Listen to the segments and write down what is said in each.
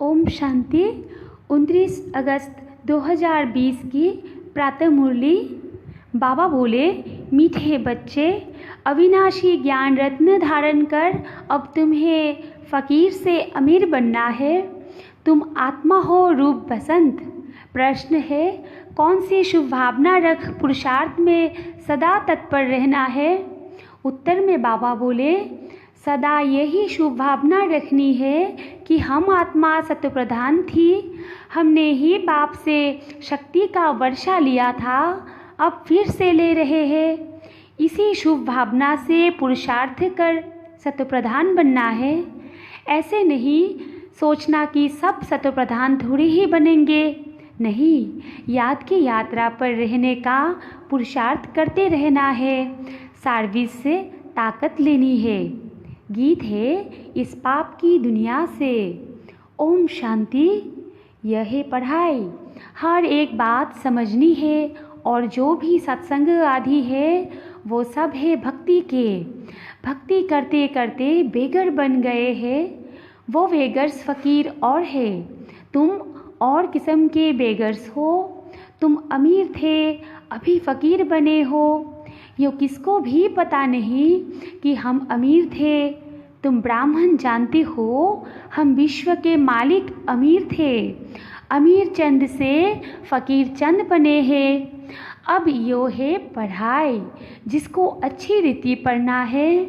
ओम शांति। 29 अगस्त 2020 की प्रातः मुरली। बाबा बोले, मीठे बच्चे, अविनाशी ज्ञान रत्न धारण कर अब तुम्हें फ़कीर से अमीर बनना है। तुम आत्मा हो रूप बसंत। प्रश्न है, कौन सी शुभ भावना रख पुरुषार्थ में सदा तत्पर रहना है। उत्तर में बाबा बोले, सदा यही शुभ भावना रखनी है कि हम आत्मा सत्य प्रधान थी। हमने ही बाप से शक्ति का वर्षा लिया था, अब फिर से ले रहे हैं। इसी शुभ भावना से पुरुषार्थ कर सत्य प्रधान बनना है। ऐसे नहीं सोचना कि सब सत्य प्रधान थोड़े ही बनेंगे। नहीं, याद की यात्रा पर रहने का पुरुषार्थ करते रहना है। सर्विस से ताकत लेनी है। गीत है इस पाप की दुनिया से। ओम शांति। यह है पढ़ाई। हर एक बात समझनी है और जो भी सत्संग आदि है वो सब है भक्ति के। भक्ति करते करते बेगर बन गए हैं। वो बेगर्स फ़कीर और है। तुम और किस्म के बेगर्स हो। तुम अमीर थे, अभी फ़कीर बने हो। यो किसको भी पता नहीं कि हम अमीर थे। तुम ब्राह्मण जानते हो, हम विश्व के मालिक अमीर थे। अमीर चंद से फ़कीर चंद बने हैं। अब यो है पढ़ाई, जिसको अच्छी रीति पढ़ना है,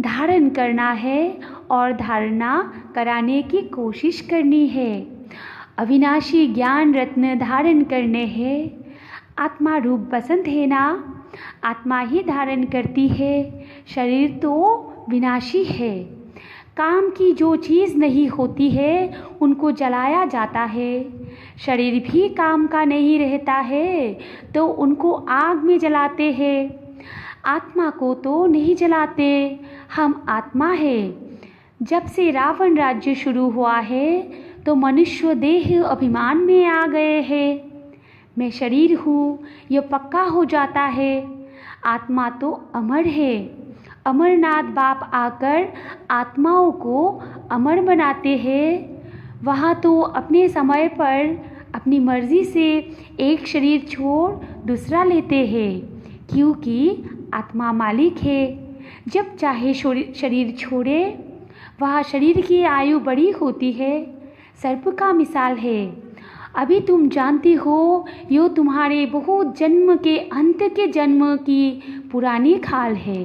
धारण करना है और धारणा कराने की कोशिश करनी है। अविनाशी ज्ञान रत्न धारण करने हैं। आत्मा रूप बसंत है ना, आत्मा ही धारण करती है। शरीर तो विनाशी है। काम की जो चीज़ नहीं होती है उनको जलाया जाता है। शरीर भी काम का नहीं रहता है तो उनको आग में जलाते हैं। आत्मा को तो नहीं जलाते, हम आत्मा है। जब से रावण राज्य शुरू हुआ है तो मनुष्य देह अभिमान में आ गए हैं। मैं शरीर हूँ, यह पक्का हो जाता है। आत्मा तो अमर है। अमरनाथ बाप आकर आत्माओं को अमर बनाते हैं। वहाँ तो अपने समय पर अपनी मर्ज़ी से एक शरीर छोड़ दूसरा लेते हैं, क्योंकि आत्मा मालिक है। जब चाहे शरीर छोड़े। वह शरीर की आयु बड़ी होती है, सर्प का मिसाल है। अभी तुम जानते हो यो तुम्हारे बहुत जन्म के अंत के जन्म की पुरानी खाल है।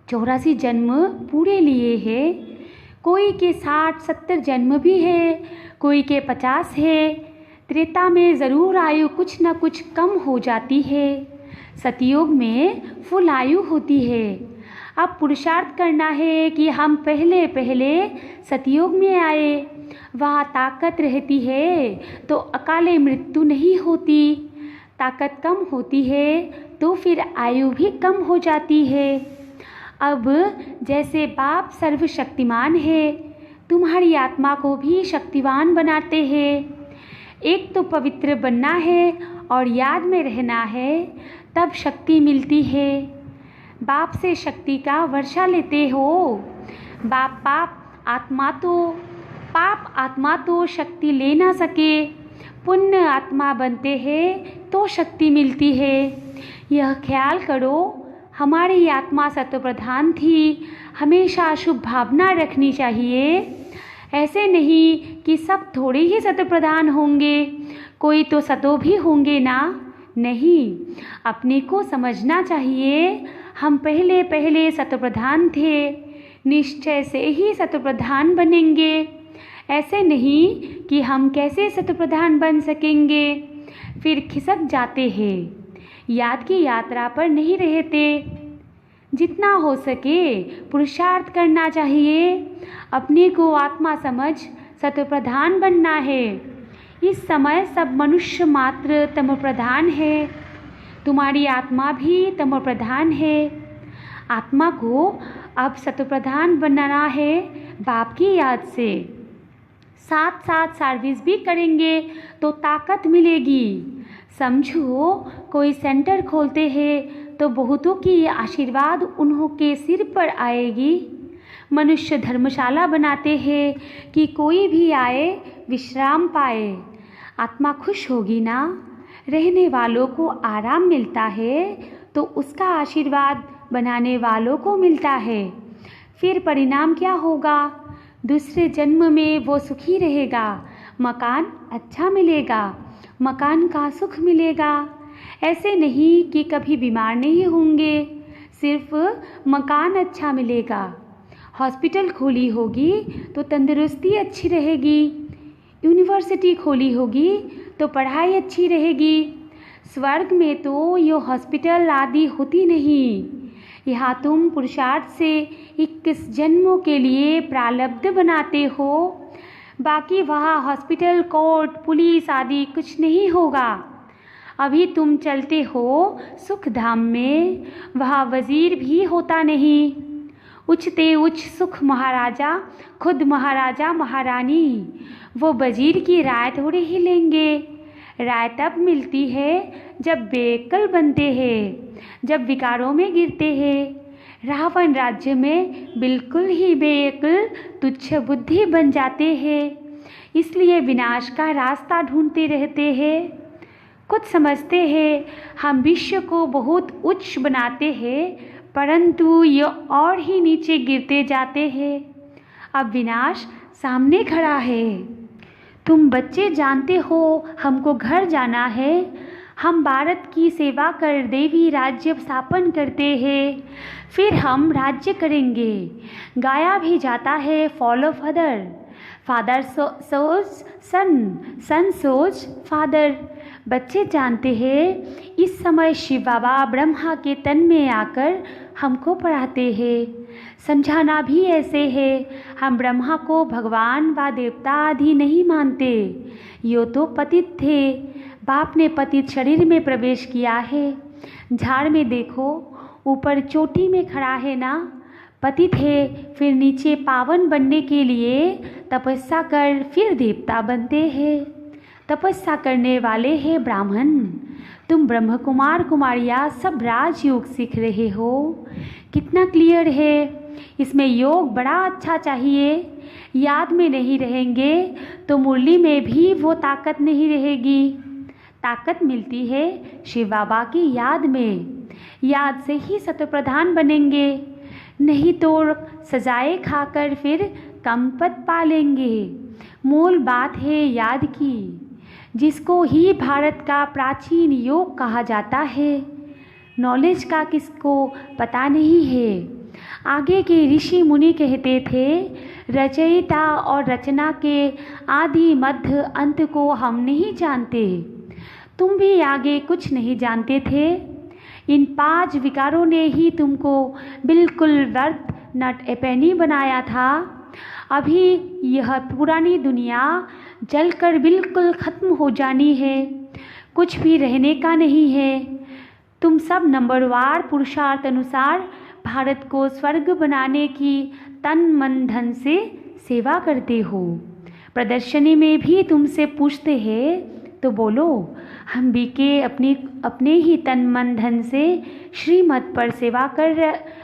84 जन्म पूरे लिए है। कोई के 60-70 जन्म भी है, कोई के 50 है। त्रेता में ज़रूर आयु कुछ न कुछ कम हो जाती है। सतयुग में फुल आयु होती है। अब पुरुषार्थ करना है कि हम पहले पहले सतयुग में आए। वहाँ ताकत रहती है तो अकाले मृत्यु नहीं होती। ताकत कम होती है तो फिर आयु भी कम हो जाती है। अब जैसे बाप सर्वशक्तिमान है, तुम्हारी आत्मा को भी शक्तिवान बनाते हैं। एक तो पवित्र बनना है और याद में रहना है, तब शक्ति मिलती है। बाप से शक्ति का वर्षा लेते हो। पाप आत्मा तो शक्ति ले ना सके। पुण्य आत्मा बनते हैं तो शक्ति मिलती है। यह ख्याल करो, हमारी आत्मा सत्व प्रधान थी। हमेशा शुभ भावना रखनी चाहिए। ऐसे नहीं कि सब थोड़े ही सत्व प्रधान होंगे, कोई तो सतो भी होंगे ना। नहीं, अपने को समझना चाहिए हम पहले पहले सत्व प्रधान थे, निश्चय से ही सत्व प्रधान बनेंगे। ऐसे नहीं कि हम कैसे सत्व प्रधान बन सकेंगे, फिर खिसक जाते हैं। याद की यात्रा पर नहीं रहते। जितना हो सके पुरुषार्थ करना चाहिए। अपने को आत्मा समझ सत्व प्रधान बनना है। इस समय सब मनुष्य मात्र तमो प्रधान है। तुम्हारी आत्मा भी तमो प्रधान है। आत्मा को अब सत्व प्रधान बनना है बाप की याद से। साथ साथ सर्विस भी करेंगे तो ताकत मिलेगी। समझो, कोई सेंटर खोलते हैं तो बहुतों की आशीर्वाद उन्हों के सिर पर आएगी। मनुष्य धर्मशाला बनाते हैं कि कोई भी आए विश्राम पाए। आत्मा खुश होगी ना, रहने वालों को आराम मिलता है तो उसका आशीर्वाद बनाने वालों को मिलता है। फिर परिणाम क्या होगा? दूसरे जन्म में वो सुखी रहेगा, मकान अच्छा मिलेगा, मकान का सुख मिलेगा। ऐसे नहीं कि कभी बीमार नहीं होंगे, सिर्फ मकान अच्छा मिलेगा। हॉस्पिटल खोली होगी तो तंदुरुस्ती अच्छी रहेगी, यूनिवर्सिटी खोली होगी तो पढ़ाई अच्छी रहेगी। स्वर्ग में तो ये हॉस्पिटल आदि होती नहीं। यहाँ तुम पुरुषार्थ से 21 जन्मों के लिए प्रारब्ध बनाते हो, बाकी वहाँ हॉस्पिटल, कोर्ट, पुलिस आदि कुछ नहीं होगा। अभी तुम चलते हो सुख धाम में, वहाँ वजीर भी होता नहीं। उच्चते उच्च सुख महाराजा, खुद महाराजा महारानी, वो वजीर की राय थोड़े ही लेंगे। राय तब मिलती है जब बेअक्ल बनते हैं, जब विकारों में गिरते हैं। रावण राज्य में बिल्कुल ही बेअक्ल तुच्छ बुद्धि बन जाते हैं, इसलिए विनाश का रास्ता ढूंढते रहते हैं। कुछ समझते हैं हम विश्व को बहुत उच्च बनाते हैं, परंतु ये और ही नीचे गिरते जाते हैं। अब विनाश सामने खड़ा है। तुम बच्चे जानते हो हमको घर जाना है, हम भारत की सेवा कर देवी राज्य स्थापन करते हैं, फिर हम राज्य करेंगे। गाया भी जाता है फॉलो फादर, फादर सोच सन, सन सोच फादर। बच्चे जानते हैं इस समय शिव बाबा ब्रह्मा के तन में आकर हमको पढ़ाते हैं। समझाना भी ऐसे है, हम ब्रह्मा को भगवान व देवता आदि नहीं मानते। यो तो पतित थे, बाप ने पतित शरीर में प्रवेश किया है। झाड़ में देखो, ऊपर चोटी में खड़ा है ना, पतित है, फिर नीचे पावन बनने के लिए तपस्या कर फिर देवता बनते हैं। तपस्या करने वाले हैं ब्राह्मण। तुम ब्रह्म कुमार कुमारियाँ सब राजयोग सीख रहे हो, कितना क्लियर है। इसमें योग बड़ा अच्छा चाहिए। याद में नहीं रहेंगे तो मुरली में भी वो ताकत नहीं रहेगी। ताकत मिलती है शिव बाबा की याद में, याद से ही सत्प्रधान बनेंगे, नहीं तो सजाए खाकर फिर कम पद पा लेंगे। मूल बात है याद की, जिसको ही भारत का प्राचीन योग कहा जाता है। नॉलेज का किसको पता नहीं है। आगे के ऋषि मुनि कहते थे रचयिता और रचना के आदि मध्य अंत को हम नहीं जानते। तुम भी आगे कुछ नहीं जानते थे। इन 5 विकारों ने ही तुमको बिल्कुल व्यर्थ नट एपेनी बनाया था। अभी यह पुरानी दुनिया जलकर बिल्कुल ख़त्म हो जानी है, कुछ भी रहने का नहीं है। तुम सब नंबरवार पुरुषार्थ अनुसार भारत को स्वर्ग बनाने की तन मन धन से सेवा करते हो। प्रदर्शनी में भी तुमसे पूछते हैं तो बोलो हम भी के अपने ही तन मन धन से श्रीमत पर सेवा कर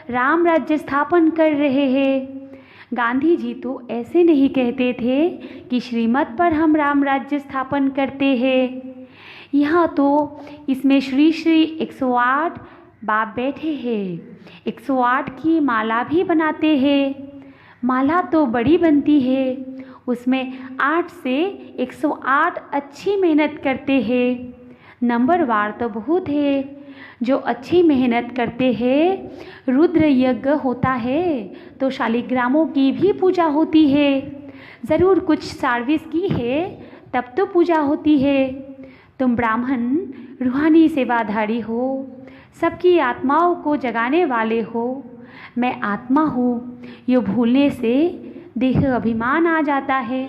राम राज्य स्थापन कर रहे हैं। गांधी जी तो ऐसे नहीं कहते थे कि श्रीमत पर हम राम राज्य स्थापन करते हैं। यहाँ तो इसमें श्री श्री 108 बाप बैठे हैं, 108 की माला भी बनाते हैं। माला तो बड़ी बनती है, उसमें 8 से 108 अच्छी मेहनत करते हैं। नंबरवार तो बहुत है। जो अच्छी मेहनत करते हैं, रुद्र यज्ञ होता है तो शालिग्रामों की भी पूजा होती है। ज़रूर कुछ सर्विस की है तब तो पूजा होती है। तुम ब्राह्मण रूहानी सेवाधारी हो, सबकी आत्माओं को जगाने वाले हो। मैं आत्मा हूँ, ये भूलने से देह अभिमान आ जाता है।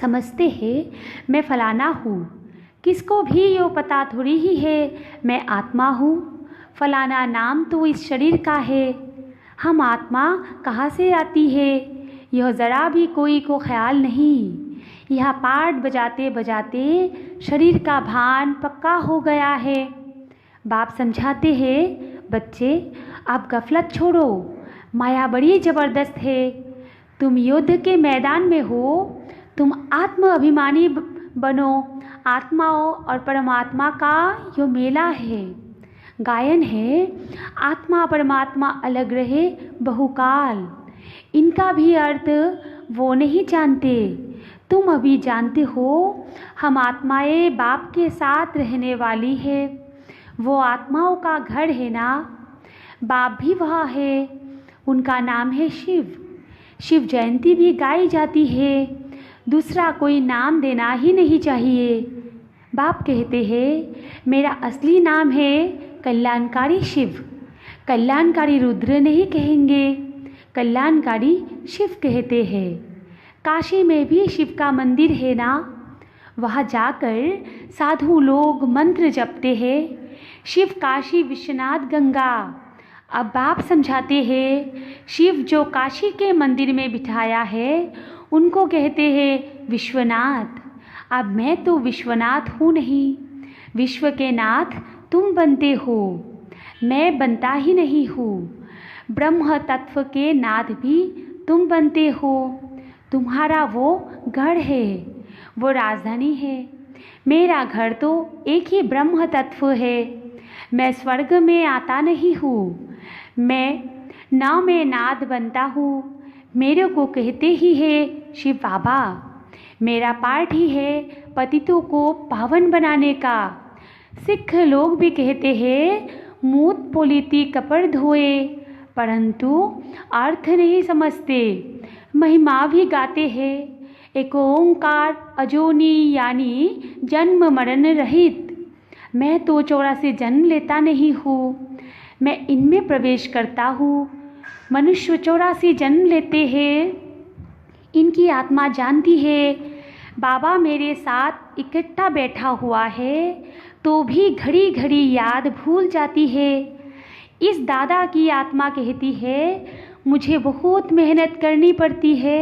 समझते हैं मैं फलाना हूँ, किसको भी यो पता थोड़ी ही है मैं आत्मा हूँ। फलाना नाम तो इस शरीर का है, हम आत्मा कहाँ से आती है यह ज़रा भी कोई को ख्याल नहीं। यह पाठ बजाते बजाते शरीर का भान पक्का हो गया है। बाप समझाते हैं बच्चे आप गफलत छोड़ो, माया बड़ी ज़बरदस्त है। तुम युद्ध के मैदान में हो, तुम आत्म अभिमानी बनो। आत्माओं और परमात्मा का यो मेला है। गायन है, आत्मा परमात्मा अलग रहे बहुकाल। इनका भी अर्थ वो नहीं जानते, तुम अभी जानते हो। हम आत्माएं बाप के साथ रहने वाली है। वो आत्माओं का घर है ना, बाप भी वहाँ है। उनका नाम है शिव। शिव जयंती भी गाई जाती है। दूसरा कोई नाम देना ही नहीं चाहिए। बाप कहते हैं, मेरा असली नाम है कल्याणकारी शिव। कल्याणकारी रुद्र नहीं कहेंगे, कल्याणकारी शिव कहते हैं। काशी में भी शिव का मंदिर है ना, वहाँ जाकर साधु लोग मंत्र जपते हैं, शिव काशी विश्वनाथ गंगा। अब बाप समझाते हैं, शिव जो काशी के मंदिर में बिठाया है उनको कहते हैं विश्वनाथ। अब मैं तो विश्वनाथ हूँ नहीं, विश्व के नाथ तुम बनते हो, मैं बनता ही नहीं हूँ। ब्रह्म तत्व के नाथ भी तुम बनते हो। तुम्हारा वो गढ़ है, वो राजधानी है। मेरा घर तो एक ही ब्रह्म तत्व है। मैं स्वर्ग में आता नहीं हूँ, मैं नाद बनता हूँ। मेरे को कहते ही है शिव बाबा। मेरा पाठ ही है पतितों को पावन बनाने का। सिख लोग भी कहते हैं मूत पोलीती कपड़ धोए, परंतु अर्थ नहीं समझते। महिमा भी गाते हैं, एक ओंकार अजोनी यानी जन्म मरण रहित। मैं तो 84 जन्म लेता नहीं हूँ, मैं इनमें प्रवेश करता हूँ। मनुष्य 84 जन्म लेते हैं, इनकी आत्मा जानती है। बाबा मेरे साथ इकट्ठा बैठा हुआ है तो भी घड़ी घड़ी याद भूल जाती है। इस दादा की आत्मा कहती है मुझे बहुत मेहनत करनी पड़ती है।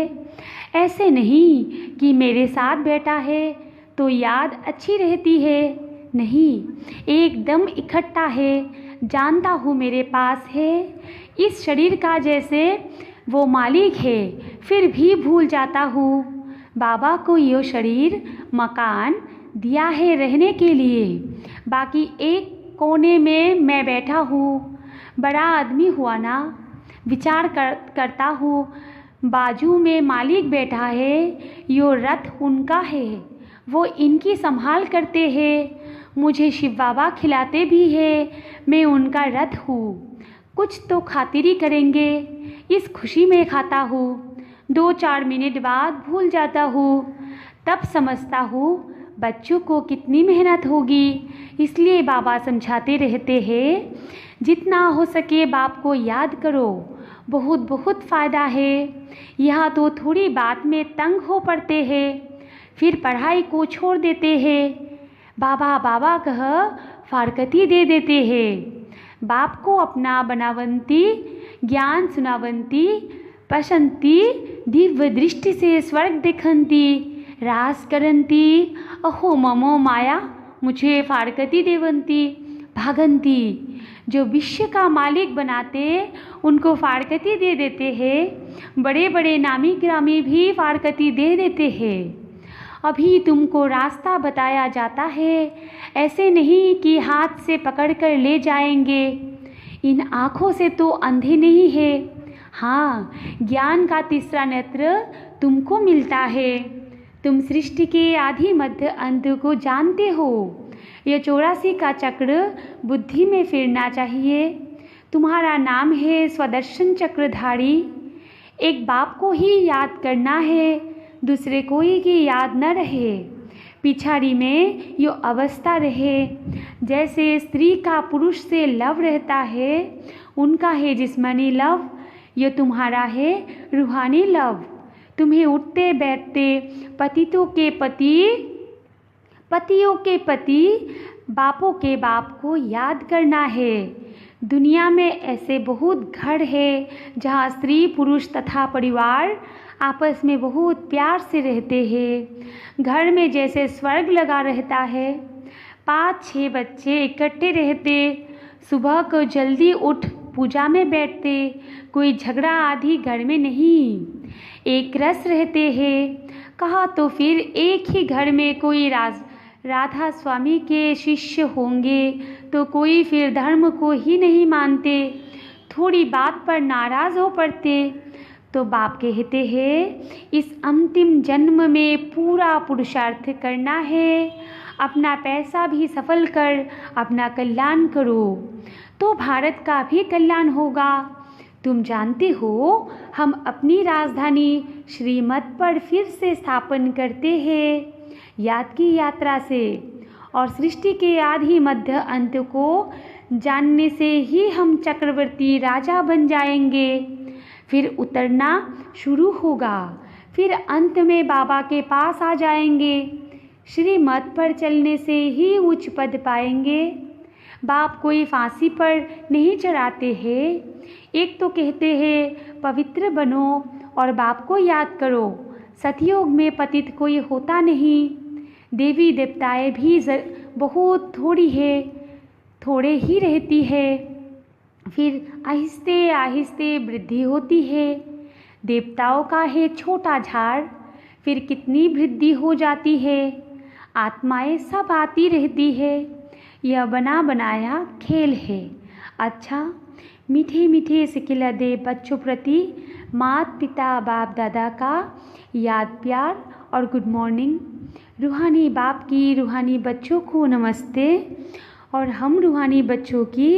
ऐसे नहीं कि मेरे साथ बैठा है तो याद अच्छी रहती है, नहीं, एकदम इकट्ठा है। जानता हूँ मेरे पास है इस शरीर का जैसे वो मालिक है, फिर भी भूल जाता हूँ। बाबा को ये शरीर मकान दिया है रहने के लिए, बाकी एक कोने में मैं बैठा हूँ। बड़ा आदमी हुआ ना, विचार करता हूँ बाजू में मालिक बैठा है, यो रथ उनका है, वो इनकी संभाल करते हैं। मुझे शिव बाबा खिलाते भी है, मैं उनका रथ हूँ। कुछ तो खातिरी करेंगे, इस खुशी में खाता हूँ। 2-4 मिनट बाद भूल जाता हूँ, तब समझता हूँ बच्चों को कितनी मेहनत होगी। इसलिए बाबा समझाते रहते हैं जितना हो सके बाप को याद करो, बहुत बहुत फ़ायदा है। यहाँ तो थोड़ी बात में तंग हो पड़ते हैं, फिर पढ़ाई को छोड़ देते हैं। बाबा बाबा कह फारकती दे देते हैं। बाप को अपना बनावंती ज्ञान सुनावंती पसंती दिव्य दृष्टि से स्वर्ग दिखंती रास करंती। अहो ममो माया मुझे फारकती देवंती भागंती। जो विश्व का मालिक बनाते उनको फारकती दे देते हैं, बड़े बड़े नामी ग्रामी भी फारकती दे देते हैं। अभी तुमको रास्ता बताया जाता है, ऐसे नहीं कि हाथ से पकड़कर ले जाएंगे। इन आँखों से तो अंधे नहीं है। हाँ, ज्ञान का तीसरा नेत्र तुमको मिलता है। तुम सृष्टि के आदि मध्य अंत को जानते हो। यह 84 का चक्र बुद्धि में फिरना चाहिए। तुम्हारा नाम है स्वदर्शन चक्रधारी। एक बाप को ही याद करना है, दूसरे कोई की याद न रहे। पिछाड़ी में यो अवस्था रहे, जैसे स्त्री का पुरुष से लव रहता है, उनका है जिस्मानी लव, ये तुम्हारा है रूहानी लव। तुम्हें उठते बैठते पतितों के पति, पतियों के पति, बापों के बाप को याद करना है। दुनिया में ऐसे बहुत घर है जहाँ स्त्री पुरुष तथा परिवार आपस में बहुत प्यार से रहते हैं। घर में जैसे स्वर्ग लगा रहता है। 5-6 बच्चे इकट्ठे रहते, सुबह को जल्दी उठ पूजा में बैठते, कोई झगड़ा आदि घर में नहीं, एक रस रहते हैं। कहा तो फिर एक ही घर में कोई राधा स्वामी के शिष्य होंगे तो कोई फिर धर्म को ही नहीं मानते, थोड़ी बात पर नाराज़ हो पड़ते। तो बाप कहते हैं इस अंतिम जन्म में पूरा पुरुषार्थ करना है, अपना पैसा भी सफल कर अपना कल्याण करो तो भारत का भी कल्याण होगा। तुम जानते हो हम अपनी राजधानी श्रीमत पर फिर से स्थापन करते हैं याद की यात्रा से, और सृष्टि के आदि मध्य अंत को जानने से ही हम चक्रवर्ती राजा बन जाएंगे। फिर उतरना शुरू होगा, फिर अंत में बाबा के पास आ जाएंगे। श्रीमत पर चलने से ही उच्च पद पाएंगे। बाप कोई फांसी पर नहीं चढ़ाते हैं। एक तो कहते हैं पवित्र बनो और बाप को याद करो। सतयुग में पतित कोई होता नहीं। देवी देवताएं भी बहुत थोड़े ही रहती है, फिर आहिस्ते आहिस्ते वृद्धि होती है। देवताओं का है छोटा झाड़, फिर कितनी वृद्धि हो जाती है। आत्माएं सब आती रहती है, यह बना बनाया खेल है। अच्छा, मीठे मीठे सिखिलदे बच्चों प्रति माता पिता बाप दादा का याद प्यार और गुड मॉर्निंग। रूहानी बाप की रूहानी बच्चों को नमस्ते, और हम रूहानी बच्चों की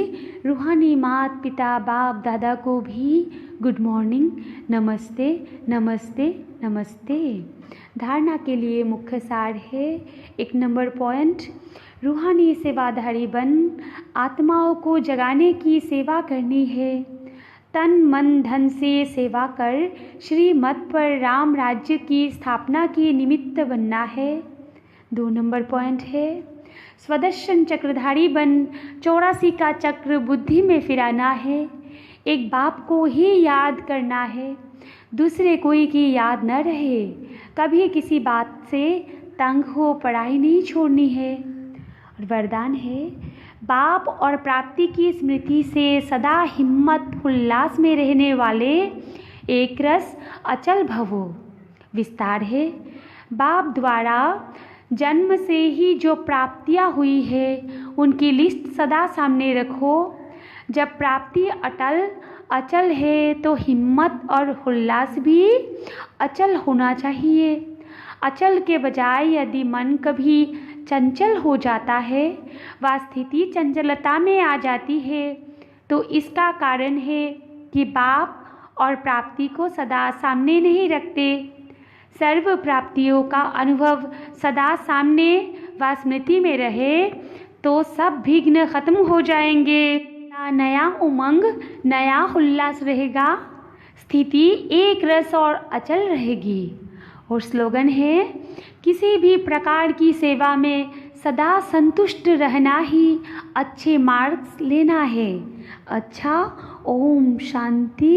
रूहानी माता पिता बाप दादा को भी गुड मॉर्निंग, नमस्ते नमस्ते नमस्ते। धारणा के लिए मुख्य सार है। 1 नंबर पॉइंट, रूहानी सेवाधारी बन आत्माओं को जगाने की सेवा करनी है। तन मन धन से सेवा कर श्रीमत पर राम राज्य की स्थापना की निमित्त बनना है। 2 नंबर पॉइंट है, स्वदर्शन चक्रधारी बन 84 का चक्र बुद्धि में फिराना है। एक बाप को ही याद करना है, दूसरे कोई की याद न रहे। कभी किसी बात से तंग हो पढ़ाई नहीं छोड़नी है। और वरदान है, बाप और प्राप्ति की स्मृति से सदा हिम्मत उल्लास में रहने वाले एक रस अचल भवो। विस्तार है, बाप द्वारा जन्म से ही जो प्राप्तियां हुई है उनकी लिस्ट सदा सामने रखो। जब प्राप्ति अचल है तो हिम्मत और उल्लास भी अचल होना चाहिए। अचल के बजाय यदि मन कभी चंचल हो जाता है, वह स्थिति चंचलता में आ जाती है, तो इसका कारण है कि बाप और प्राप्ति को सदा सामने नहीं रखते। सर्व प्राप्तियों का अनुभव सदा सामने व स्मृति में रहे तो सब विघ्न खत्म हो जाएंगे। नया उमंग, नया उल्लास रहेगा, स्थिति एक रस और अचल रहेगी। और स्लोगन है, किसी भी प्रकार की सेवा में सदा संतुष्ट रहना ही अच्छे मार्क्स लेना है। अच्छा, ओम शांति।